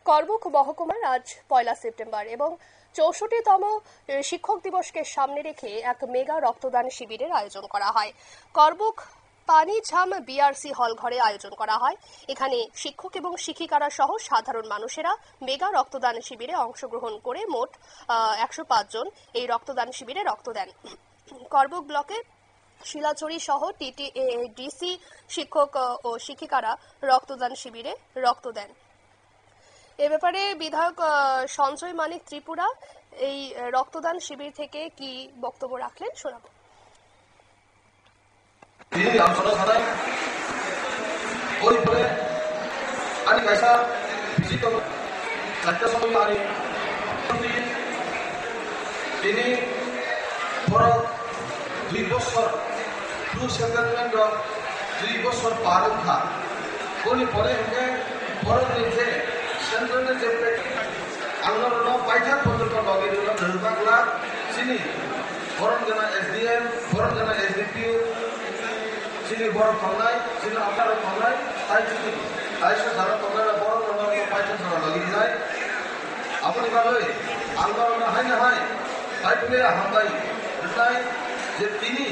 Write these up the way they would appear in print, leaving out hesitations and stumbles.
করবুক মহকুমার আজ 1 সেপ্টেম্বর এবং 64তম শিক্ষক দিবসকে সামনে রেখে এক মেগা রক্তদান শিবিরের আয়োজন করা হয়। করবুক পানিঝাম বিআরসি হল ঘরে আয়োজন করা হয়। এখানে শিক্ষক এবং শিক্ষিকারা সহ সাধারণ মানুষেরা মেগা রক্তদান শিবিরে অংশগ্রহণ করে মোট 105 জন এই রক্তদান শিবিরে রক্ত দেন। করবুক ব্লকে শিলাচড়ি সহ ডিসি শিক্ষক ও শিক্ষিকারা রক্তদান শিবিরে রক্ত দেন। এ ব্যাপারে বিধায়ক সঞ্জয় মানিক ত্রিপুরা এই রক্তদান শিবির থেকে কি বক্তব্য রাখলেন শোনাবো। আন্দোলন পাইথা পর্যন্ত লগে ধরবাকলা চিনি বরং জানা এসডিএম বরং জানা এসডিপিউ চিনি বড় খাওয়াই চিনি আপনার খাওয়াই তাই চিনি তাই সে যারা তোমরা বড় তোমরা পাইথা ধরা লগে যায় আপনি ভাবে আন্দোলন হয় না হয় তাই বলে হামদাই তাই যে তিনি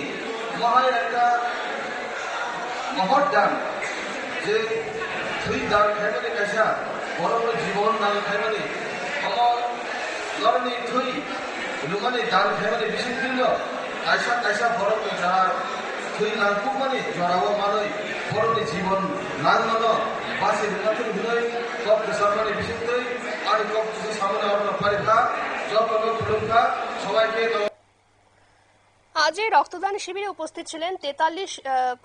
মহায় একটা মহৎ দান যে দুই দান ফ্যামিলি কাছা বড় জীবন নাম ফ্যামিলি আমার লড়নি থুই লুমানি দান ফ্যামিলি বিশেষজ্ঞ কাইসা কাইসা বড় যারা থুই নাংকু মানে জড়াবো মানই বড়নি জীবন নাং মানো বাসে লুমাতে হুনই কপ সরকারি বিশেষজ্ঞ আর কপ সামনে অন্য পারিখা যত লোক ফুলকা সবাইকে আজ এই রক্তদান শিবিরে উপস্থিত ছিলেন 43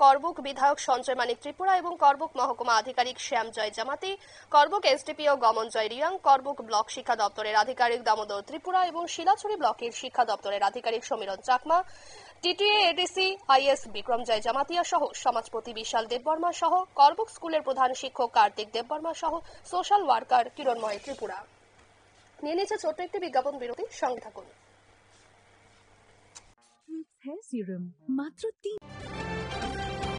করবুক বিধায়ক সঞ্জয় মানিক ত্রিপুরা এবং করবুক মহকুমা আধিকারিক শ্যামজয় জামাতি, করবুক এসডিপিও গমনজয় রিয়াং, করবুক ব্লক শিক্ষা দপ্তরের আধিকারিক দামোদর ত্রিপুরা এবং শিলাচুরি ব্লকের শিক্ষা দপ্তরের আধিকারিক Samiran Chakma, TTA ADC IS Bikramjoy Jamatia সহ সমাজপতি বিশাল দেববর্মা সহ করবুক স্কুলের প্রধান শিক্ষক কার্তিক দেববর্মা সহ সোশ্যাল ওয়ার্কার কিরণময় ত্রিপুরা। নিয়ে নিচ্ছে ছোট্ট একটি বিজ্ঞাপন বিরতি, সঙ্গে থাকুন। হেয়ার সিরাম মাত্র 3